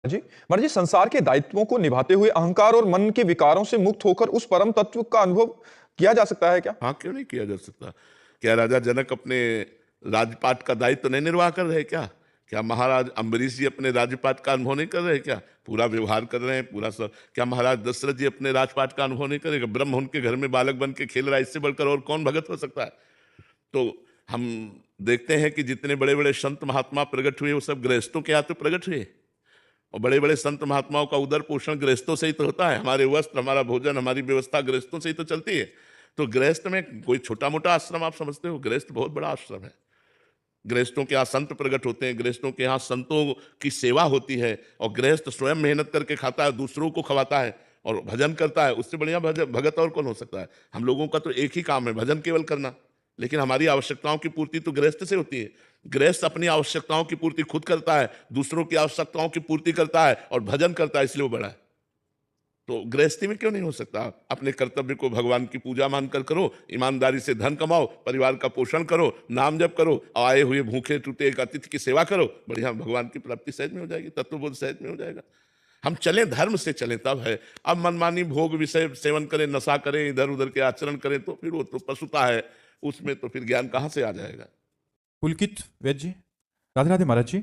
जी महाराज जी, संसार के दायित्वों को निभाते हुए अहंकार और मन के विकारों से मुक्त होकर उस परम तत्व का अनुभव किया जा सकता है क्या? हाँ, क्यों नहीं किया जा सकता? क्या राजा जनक अपने राजपाट का दायित्व नहीं निर्वाह कर रहे क्या? क्या महाराज अम्बरीश जी अपने राजपाट का अनुभव नहीं कर रहे क्या? पूरा व्यवहार कर रहे हैं, पूरा सब। क्या महाराज दशरथ जी अपने राजपाट का अनुभव नहीं करेगा? ब्रह्म उनके घर में बालक बन के खेल रहा है, इससे बढ़कर और कौन भगत हो सकता है? तो हम देखते हैं कि जितने बड़े बड़े संत महात्मा प्रकट हुए वो सब गृहस्थों के हाथ प्रकट हुए, और बड़े बड़े संत महात्माओं का उदर पोषण गृहस्थों से ही तो होता है। हमारे वस्त्र, हमारा भोजन, हमारी व्यवस्था गृहस्थों से ही तो चलती है। तो गृहस्थ में कोई छोटा मोटा आश्रम आप समझते हो? गृहस्थ बहुत बड़ा आश्रम है। गृहस्थों के यहाँ संत प्रकट होते हैं, गृहस्थों के यहाँ संतों की सेवा होती है, और गृहस्थ स्वयं मेहनत करके खाता है, दूसरों को खवाता है और भजन करता है। उससे बढ़िया भगत और कौन हो सकता है? हम लोगों का तो एक ही काम है, भजन केवल करना। लेकिन हमारी आवश्यकताओं की पूर्ति तो गृहस्थ से होती है। गृहस्थ अपनी आवश्यकताओं की पूर्ति खुद करता है, दूसरों की आवश्यकताओं की पूर्ति करता है और भजन करता है, इसलिए वो बड़ा है। तो गृहस्थी में क्यों नहीं हो सकता? अपने कर्तव्य को भगवान की पूजा मानकर करो, ईमानदारी से धन कमाओ, परिवार का पोषण करो, नाम जप करो, आए हुए भूखे टूटे एक अतिथि की सेवा करो, बढ़िया भगवान की प्राप्ति सहज में हो जाएगी, तत्वबोध सहज में हो जाएगा। हम चलें, धर्म से चलें, तब है। अब मनमानी भोग विषय सेवन करें, नशा करें, इधर उधर के आचरण करें, तो फिर वो तो पशुता है, उसमें तो फिर ज्ञान कहाँ से आ जाएगा? पुलकित वैद्य जी, राधे राधे महाराज जी।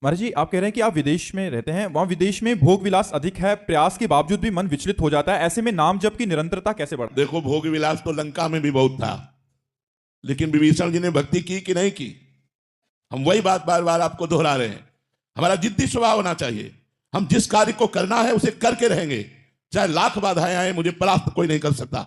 महाराज जी, आप कह रहे हैं कि आप विदेश में रहते हैं, वहां विदेश में भोग विलास अधिक है, प्रयास के बावजूद भी मन विचलित हो जाता है, ऐसे में नाम जप की निरंतरता कैसे बढ़े? देखो, भोग विलास तो लंका में भी बहुत था, लेकिन विभीषण जी ने भक्ति की कि नहीं की? हम वही बात बार बार आपको दोहरा रहे हैं। हमारा जिद्दी स्वभाव होना चाहिए। हम जिस कार्य को करना है उसे करके रहेंगे, चाहे लाख बाधाएं आए, मुझे परास्त कोई नहीं कर सकता।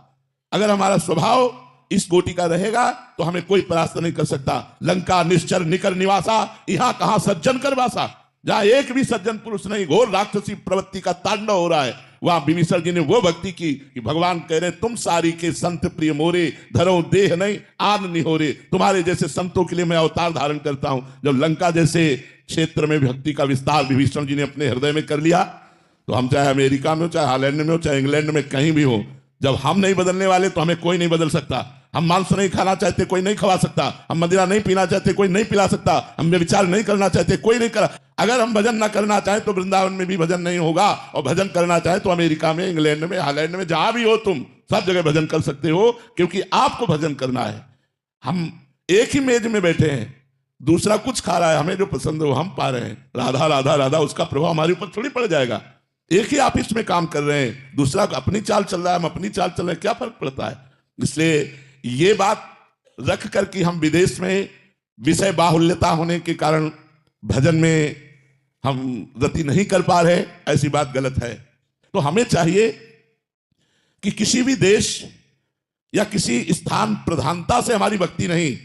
अगर हमारा स्वभाव इस कोटि का रहेगा तो हमें कोई परास्त नहीं कर सकता। लंका निश्चर निकर निवासा, यहां कहां सज्जन कर वासा। जहां एक भी सज्जन पुरुष नहीं, घोर राक्षसी प्रवृत्ति का तांडव हो रहा है, वहां विभीषण जी ने वो भक्ति की कि भगवान कह रहे तुम सारी के संत प्रिय मोरे, धरो देह नहीं आन निहोरे। तुम्हारे जैसे संतों के लिए मैं अवतार धारण करता हूं। जब लंका जैसे क्षेत्र में भक्ति का विस्तार विभीषण जी ने अपने हृदय में कर लिया, तो हम चाहे अमेरिका में हो, चाहे हॉलैंड में हो, चाहे इंग्लैंड में, कहीं भी हो, जब हम नहीं बदलने वाले तो हमें कोई नहीं बदल सकता। हम मांस नहीं खाना चाहते, कोई नहीं खवा सकता। हम मदिरा नहीं पीना चाहते, कोई नहीं पिला सकता। हम व्यभिचार नहीं करना चाहते, कोई नहीं करा। अगर हम भजन ना करना चाहें तो वृंदावन में भी भजन नहीं होगा, और भजन करना चाहे तो अमेरिका में, इंग्लैंड में, हॉलैंड में, जहां भी हो तुम, सब जगह भजन कर सकते हो, क्योंकि आपको भजन करना है। हम एक ही मेज में बैठे हैं, दूसरा कुछ खा रहा है, हमें जो पसंद है वो हम पा रहे हैं। राधा राधा राधा, उसका प्रभाव हमारे ऊपर थोड़ी पड़ जाएगा। एक ही ऑफिस में काम कर रहे हैं, दूसरा अपनी चाल चल रहा है, हम अपनी चाल चल रहे हैं, क्या फर्क पड़ता है? इसलिए ये बात रख कर कि हम विदेश में विषय बाहुल्यता होने के कारण भजन में हम गति नहीं कर पा रहे, ऐसी बात गलत है। तो हमें चाहिए कि किसी भी देश या किसी स्थान प्रधानता से हमारी भक्ति नहीं,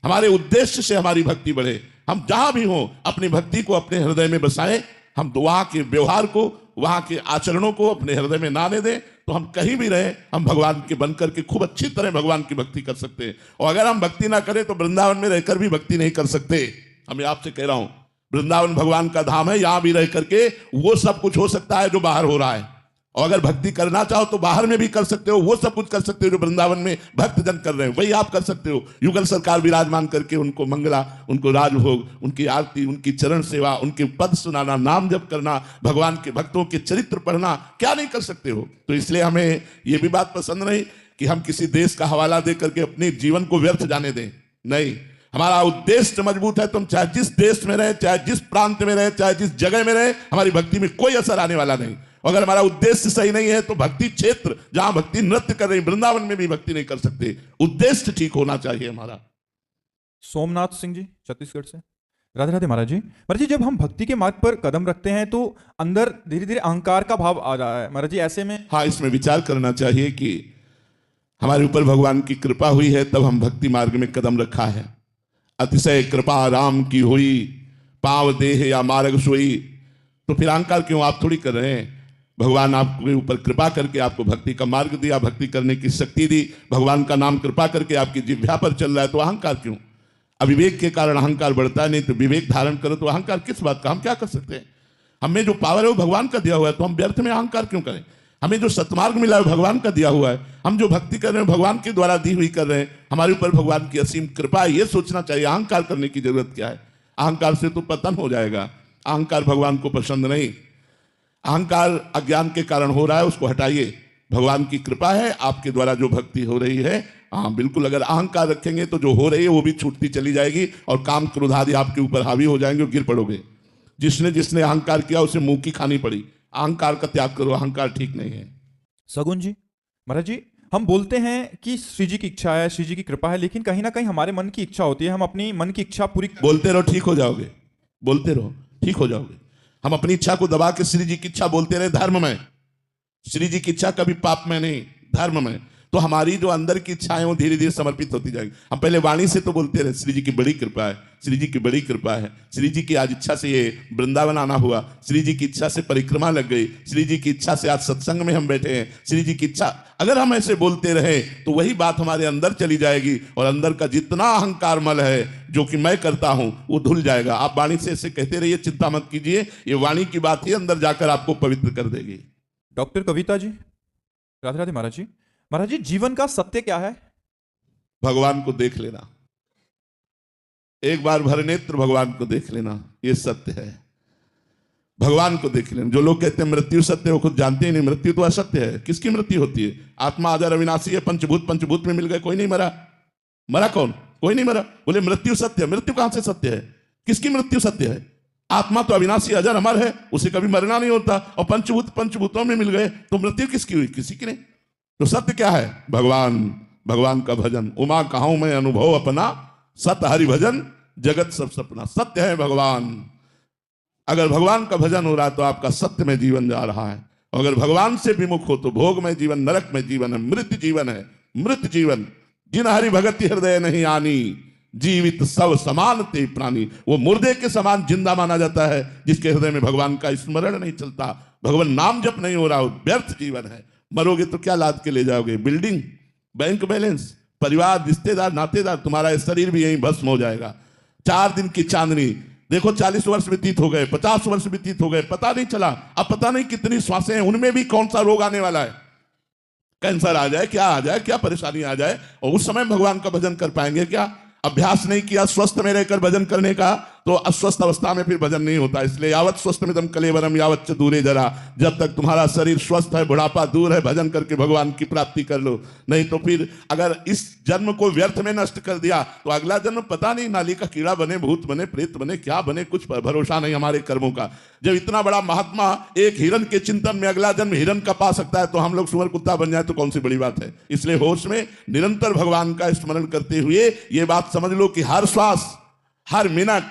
हमारे उद्देश्य से हमारी भक्ति बढ़े। हम जहां भी हों अपनी भक्ति को अपने हृदय में बसाएं। हम वहां के व्यवहार को, वहां के आचरणों को अपने हृदय में ना ले दें, तो हम कहीं भी रहे, हम भगवान के बनकर के खूब अच्छी तरह भगवान की भक्ति कर सकते हैं। और अगर हम भक्ति ना करें तो वृंदावन में रहकर भी भक्ति नहीं कर सकते। मैं आपसे कह रहा हूं, वृंदावन भगवान का धाम है, यहां भी रह करके वो सब कुछ हो सकता है जो बाहर हो रहा है। और अगर भक्ति करना चाहो तो बाहर में भी कर सकते हो, वो सब कुछ कर सकते हो जो वृंदावन में भक्त जन कर रहे हैं, वही आप कर सकते हो। युगल सरकार विराजमान करके उनको मंगला, उनको राजभोग, उनकी आरती, उनकी चरण सेवा, उनके पद सुनाना, नाम जप करना, भगवान के भक्तों के चरित्र पढ़ना, क्या नहीं कर सकते हो? तो इसलिए हमें ये भी बात पसंद नहीं कि हम किसी देश का हवाला दे करके अपने जीवन को व्यर्थ जाने दें। नहीं, हमारा उद्देश्य मजबूत है, तुम चाहे जिस देश में रहे, चाहे जिस प्रांत में रहे, चाहे जिस जगह में रहे, हमारी भक्ति में कोई असर आने वाला नहीं। अगर हमारा उद्देश्य सही नहीं है तो भक्ति क्षेत्र जहां भक्ति नृत्य कर रही, वृंदावन में भी भक्ति नहीं कर सकते। उद्देश्य ठीक होना चाहिए हमारा। सोमनाथ सिंह जी, छत्तीसगढ़ से, राधे राधे महाराज जी। महाराज जी, जब हम भक्ति के मार्ग पर कदम रखते हैं तो अंदर धीरे धीरे अहंकार का भाव आ रहा है महाराज जी, ऐसे में? हाँ, इसमें विचार करना चाहिए कि हमारे ऊपर भगवान की कृपा हुई है, तब हम भक्ति मार्ग में कदम रखा है। अतिशय कृपा राम की हुई, पाव देह या मार्ग सोई। तो फिर अहंकार क्यों? आप थोड़ी कर रहे हैं। भगवान आपके ऊपर कृपा करके आपको भक्ति का मार्ग दिया, भक्ति करने की शक्ति दी, भगवान का नाम कृपा करके आपकी जिह्वा पर चल रहा है, तो अहंकार क्यों? अविवेक के कारण अहंकार बढ़ता है, नहीं तो विवेक धारण करो तो अहंकार किस बात का? हम क्या कर सकते हैं? हमें जो पावर है वो भगवान का दिया हुआ है, तो हम व्यर्थ में अहंकार क्यों करें? हमें जो सतमार्ग मिला है भगवान का दिया हुआ है, हम जो भक्ति कर रहे हैं भगवान के द्वारा दी हुई कर रहे हैं, हमारे ऊपर भगवान की असीम कृपा है, ये सोचना चाहिए। अहंकार करने की जरूरत क्या है? अहंकार से तो पतन हो जाएगा। अहंकार भगवान को पसंद नहीं। अहंकार अज्ञान के कारण हो रहा है, उसको हटाइए। भगवान की कृपा है, आपके द्वारा जो भक्ति हो रही है। हाँ बिल्कुल, अगर अहंकार रखेंगे तो जो हो रही है वो भी छूटती चली जाएगी और काम क्रोध आदि आपके ऊपर हावी हो जाएंगे और गिर पड़ोगे। जिसने जिसने अहंकार किया उसे मुंह की खानी पड़ी। अहंकार का त्याग करो, अहंकार ठीक नहीं है। सगुन जी, महाराज जी, हम बोलते हैं कि श्री जी की इच्छा है, श्री जी की कृपा है, लेकिन कहीं ना कहीं हमारे मन की इच्छा होती है, हम अपनी मन की इच्छा पूरी बोलते रहो, ठीक हो जाओगे। बोलते रहो, ठीक हो जाओगे। हम अपनी इच्छा को दबा के श्री जी की इच्छा बोलते रहे धर्म में। श्री जी की इच्छा कभी पाप में नहीं, धर्म में। तो हमारी जो अंदर की इच्छाएं वो धीरे धीरे समर्पित होती जाएगी। हम पहले वाणी से तो बोलते रहे श्री जी की बड़ी कृपा है, श्री जी की बड़ी कृपा है, श्री जी की आज इच्छा से ये वृंदावन आना हुआ, श्री जी की इच्छा से परिक्रमा लग गई, श्री जी की इच्छा से आज सत्संग में हम बैठे हैं, श्री जी की इच्छा। अगर हम ऐसे बोलते रहे तो वही बात हमारे अंदर चली जाएगी और अंदर का जितना अहंकार मल है जो कि मैं करता हूं वो धुल जाएगा। आप वाणी से ऐसे कहते रहिए, चिंता मत कीजिए, ये वाणी की बात ही अंदर जाकर आपको पवित्र कर देगी। डॉक्टर कविता जी, राधे राधे महाराज जी। महाराज जी, जीवन का सत्य क्या है? भगवान को देख लेना, एक बार भर नेत्र भगवान को देख लेना, ये सत्य है। भगवान को देख लेना। जो लोग कहते हैं मृत्यु सत्य है, वो खुद जानते ही नहीं मृत्यु तो असत्य है। किसकी मृत्यु होती है? आत्मा अजर अविनाशी है, पंचभूत में मिल गए, कोई नहीं मरा। मरा कौन? कोई नहीं मरा। बोले मृत्यु सत्य है, मृत्यु कहां से सत्य है? किसकी मृत्यु सत्य है? आत्मा तो अविनाशी अजर अमर है, उसे कभी मरना नहीं होता। और पंचभूतों में मिल गए तो मृत्यु किसकी हुई? किसी की नहीं। तो सत्य क्या है? भगवान, भगवान का भजन। उमा कहाऊं मैं अनुभव अपना, सत हरि भजन जगत सब सपना। सत्य है भगवान। अगर भगवान का भजन हो रहा है तो आपका सत्य में जीवन जा रहा है। अगर भगवान से विमुख हो तो भोग में जीवन, नरक में जीवन है, मृत जीवन है, मृत जीवन। जिन हरि भगति हृदय नहीं आनी, जीवित सब समान ते प्राणी। वो मुर्दे के समान जिंदा माना जाता है जिसके हृदय में भगवान का स्मरण नहीं चलता, भगवान नाम जप नहीं हो रहा, व्यर्थ जीवन है। मरोगे तो क्या लाद के ले जाओगे? बिल्डिंग, बैंक बैलेंस, परिवार, रिश्तेदार, नातेदार, तुम्हारा शरीर भी यहीं भस्म हो जाएगा। 4 दिन की चांदनी देखो, 40 वर्ष व्यतीत हो गए, 50 वर्ष व्यतीत हो गए, पता नहीं चला। अब पता नहीं कितनी श्वासें हैं, उनमें भी कौन सा रोग आने वाला है। कैंसर आ जाए, क्या आ जाए, क्या परेशानी आ जाए, और उस समय भगवान का भजन कर पाएंगे क्या? अभ्यास नहीं किया स्वस्थ में रहकर भजन करने का तो अस्वस्थ अवस्था में फिर भजन नहीं होता। इसलिए यावत स्वस्थ में दम कलेवरम यावत च दूरे जरा। जब तक तुम्हारा शरीर स्वस्थ है, बुढ़ापा दूर है, भजन करके भगवान की प्राप्ति कर लो। नहीं तो फिर अगर इस जन्म को व्यर्थ में नष्ट कर दिया तो अगला जन्म पता नहीं, नाली का कीड़ा बने, भूत बने, प्रेत बने, क्या बने, कुछ भरोसा नहीं हमारे कर्मों का। जब इतना बड़ा महात्मा एक हिरन के चिंतन में अगला जन्म हिरन का पा सकता है तो हम लोग सुअर कुत्ता बन जाए तो कौन सी बड़ी बात है। इसलिए होश में निरंतर भगवान का स्मरण करते हुए ये बात समझ लो कि हर श्वास, हर मिनट,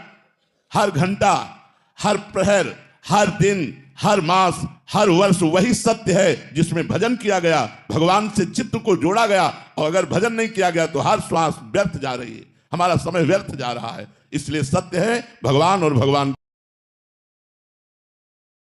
हर घंटा, हर प्रहर, हर दिन, हर मास, हर वर्ष वही सत्य है जिसमें भजन किया गया, भगवान से चित्त को जोड़ा गया। और अगर भजन नहीं किया गया तो हर श्वास व्यर्थ जा रही है, हमारा समय व्यर्थ जा रहा है। इसलिए सत्य है भगवान और भगवान